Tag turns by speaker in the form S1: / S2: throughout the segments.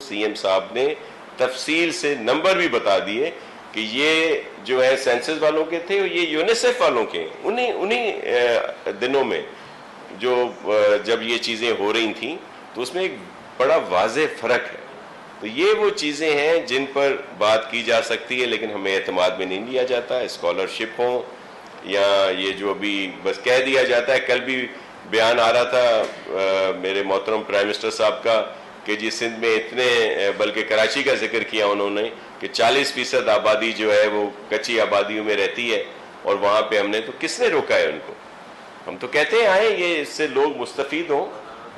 S1: C M صاحب نے تفصیل سے نمبر بھی بتا دیے کہ یہ جو ہے سینسس والوں کے تھے اور یہ یونیسیف والوں کے انہی دنوں میں جو جب یہ چیزیں ہو رہی تھیں تو اس میں ایک بڑا واضح فرق ہے. تو یہ وہ چیزیں ہیں جن پر بات کی جا سکتی ہے لیکن ہمیں اعتماد میں نہیں لیا جاتا. اسکالرشپ ہوں یا یہ جو ابھی بس کہہ دیا جاتا ہے. کل بھی بیان آ رہا تھا میرے محترم پرائم منسٹر صاحب کا کہ جی سندھ میں اتنے بلکہ کراچی کا ذکر کیا انہوں نے کہ 40% آبادی جو ہے وہ کچی آبادیوں میں رہتی ہے اور وہاں پہ ہم نے تو کس نے روکا ہے ان کو. ہم تو کہتے ہیں آئیں یہ اس سے لوگ مستفید ہوں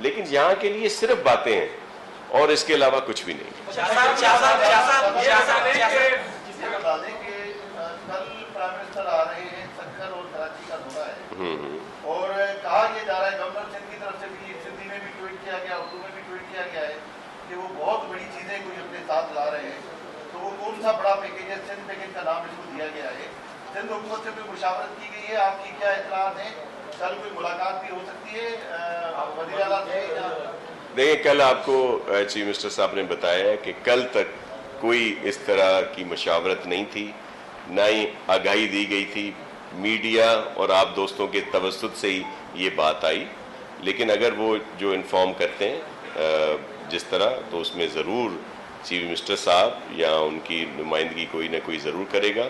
S1: لیکن یہاں کے لیے صرف باتیں ہیں اور اس کے علاوہ کچھ بھی نہیں.
S2: اور کہا یہ جا رہا ہے گورنر سندھ کی طرف سے بھی سندھی میں بھی ٹویٹ کیا گیا اردو میں بھی ٹویٹ کیا گیا ہے کہ وہ بہت بڑی چیزیں کوئی اپنے ساتھ لا رہے ہیں. تو وہ کون سا بڑا پیکیج ہے؟ سندھ پیکیج کا نام اس کو دیا گیا ہے. سندھ حکومت سے کوئی مشاورت کی گئی ہے؟ آپ کی کیا اطلاعات ہیں؟ کل کوئی ملاقات بھی ہو سکتی ہے وزیر اعلیٰ سے؟
S1: دیکھیں کل آپ کو چیف منسٹر صاحب نے بتایا ہے کہ کل تک کوئی اس طرح کی مشاورت نہیں تھی نہ ہی آگاہی دی گئی تھی. میڈیا اور آپ دوستوں کے توسط سے ہی یہ بات آئی. لیکن اگر وہ جو انفارم کرتے ہیں جس طرح تو اس میں ضرور چیف منسٹر صاحب یا ان کی نمائندگی کوئی نہ کوئی ضرور کرے گا.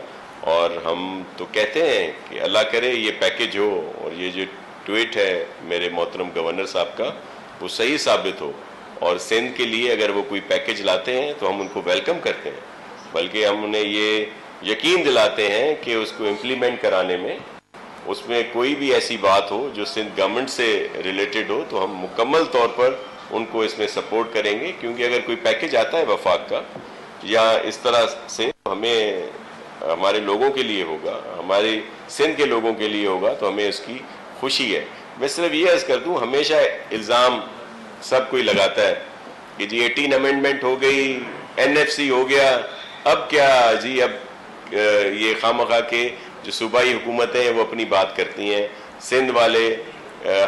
S1: اور ہم تو کہتے ہیں کہ اللہ کرے یہ پیکیج ہو اور یہ جو ٹویٹ ہے میرے محترم گورنر صاحب کا وہ صحیح ثابت ہو اور سندھ کے لیے اگر وہ کوئی پیکیج لاتے ہیں تو ہم ان کو ویلکم کرتے ہیں. بلکہ ہم انہیں یہ یقین دلاتے ہیں کہ اس کو امپلیمنٹ کرانے میں اس میں کوئی بھی ایسی بات ہو جو سندھ گورنمنٹ سے ریلیٹڈ ہو تو ہم مکمل طور پر ان کو اس میں سپورٹ کریں گے. کیونکہ اگر کوئی پیکیج آتا ہے وفاق کا یا اس طرح سے ہمیں ہمارے لوگوں کے لیے ہوگا, ہمارے سندھ کے لوگوں کے لیے ہوگا تو ہمیں اس کی خوشی ہے. میں صرف یہ عرض کر دوں ہمیشہ الزام سب کوئی لگاتا ہے کہ جی 18 امینڈمنٹ ہو گئی, NFC ہو گیا, اب کیا جی اب یہ خواہ کے جو صوبائی حکومتیں ہیں وہ اپنی بات کرتی ہیں, سندھ والے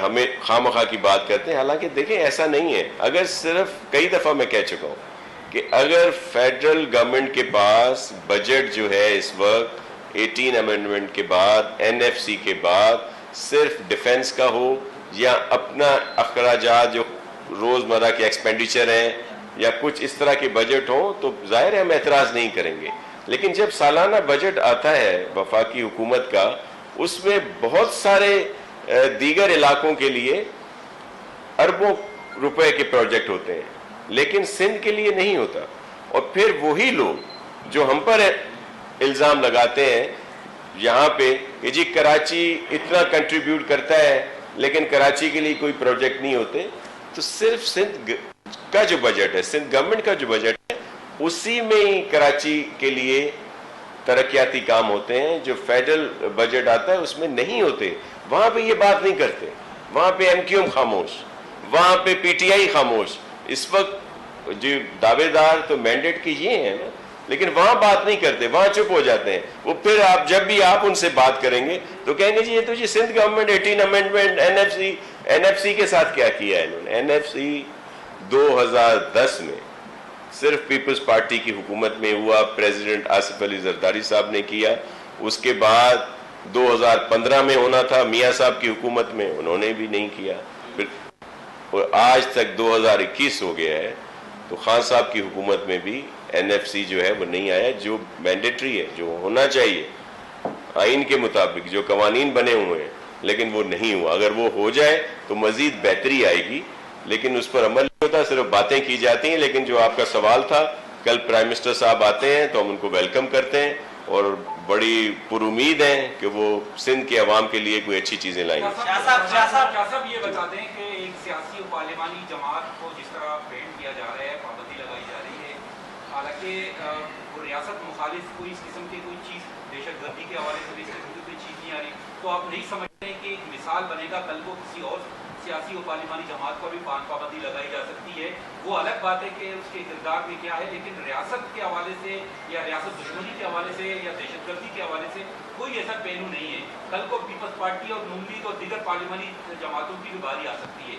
S1: ہمیں خواہ کی بات کرتے ہیں. حالانکہ دیکھیں ایسا نہیں ہے. اگر صرف کئی دفعہ میں کہہ چکا ہوں کہ اگر فیڈرل گورنمنٹ کے پاس بجٹ جو ہے اس وقت 18 امینڈمنٹ کے بعد NFC کے بعد صرف ڈیفنس کا ہو یا اپنا اخراجات جو روزمرہ کے ایکسپینڈیچر ہیں یا کچھ اس طرح کے بجٹ ہوں تو ظاہر ہے ہم اعتراض نہیں کریں گے. لیکن جب سالانہ بجٹ آتا ہے وفاقی حکومت کا اس میں بہت سارے دیگر علاقوں کے لیے اربوں روپے کے پروجیکٹ ہوتے ہیں لیکن سندھ کے لیے نہیں ہوتا. اور پھر وہی لوگ جو ہم پر الزام لگاتے ہیں یہاں پہ کہ جی کراچی اتنا کنٹریبیوٹ کرتا ہے لیکن کراچی کے لیے کوئی پروجیکٹ نہیں ہوتے, تو صرف سندھ کا جو بجٹ ہے, سندھ گورنمنٹ کا جو بجٹ ہے اسی میں ہی کراچی کے لیے ترقیاتی کام ہوتے ہیں. جو فیڈرل بجٹ آتا ہے اس میں نہیں ہوتے. وہاں پہ یہ بات نہیں کرتے. وہاں پہ MQM خاموش, وہاں پہ PTI خاموش. اس وقت جو دعوے دار تو مینڈیٹ کے یہ ہیں نا, لیکن وہاں بات نہیں کرتے, وہاں چپ ہو جاتے ہیں. وہ پھر آپ جب بھی آپ ان سے بات کریں گے تو کہیں گے جی یہ تو جی سندھ گورنمنٹ 18 امینڈمنٹ NFC کے ساتھ کیا کیا ہے انہوں نے. NFC 2010 میں صرف پیپلز پارٹی کی حکومت میں ہوا, پریزیڈنٹ آصف علی زرداری صاحب نے کیا. اس کے بعد 2015 میں ہونا تھا میاں صاحب کی حکومت میں, انہوں نے بھی نہیں کیا. پھر اور آج تک 2021 ہو گیا ہے تو خان صاحب کی حکومت میں بھی NFC جو ہے وہ نہیں آیا, جو مینڈیٹری ہے, جو ہونا چاہیے آئین کے مطابق, جو قوانین بنے ہوئے ہیں, لیکن وہ نہیں ہوا. اگر وہ ہو جائے تو مزید بہتری آئے گی لیکن اس پر عمل نہیں ہوتا, صرف باتیں کی جاتی ہیں. لیکن جو آپ کا سوال تھا, کل پرائم منسٹر صاحب آتے ہیں تو ہم ان کو ویلکم کرتے ہیں اور بڑی پر امید ہیں کہ وہ سندھ کے عوام کے لیے کوئی اچھی چیزیں لائیں گے.
S3: شاہ صاحب یہ بتا دیں کہ ایک سیاسی و پارلیمانی جماعت کو جس طرح فریم کیا جا رہا ہے, پابندی لگائی جا رہی ہے, حالانکہ وہ ریاست مخالف کوئی اس قسم کی کوئی چیز دہشت گردی کے حوالے سے اس قسم کی کوئی چیز نہیں آ رہی, تو آپ نہیں سمجھتے ہیں کہ ایک مثال بنے گا کل کو کسی اور سیاسی و پارلیمانی جماعت کو بھی پابندی لگائی جا سکتی ہے. وہ الگ بات ہے کہ اس کے کردار میں کیا ہے, لیکن ریاست کے حوالے سے یا ریاست دشمنی کے حوالے سے یا دہشت گردی کے حوالے سے کوئی ایسا پہلو نہیں ہے. کل کو پیپلز پارٹی اور نون لیگ اور دیگر پارلیمانی جماعتوں کی بھی باری آ سکتی ہے.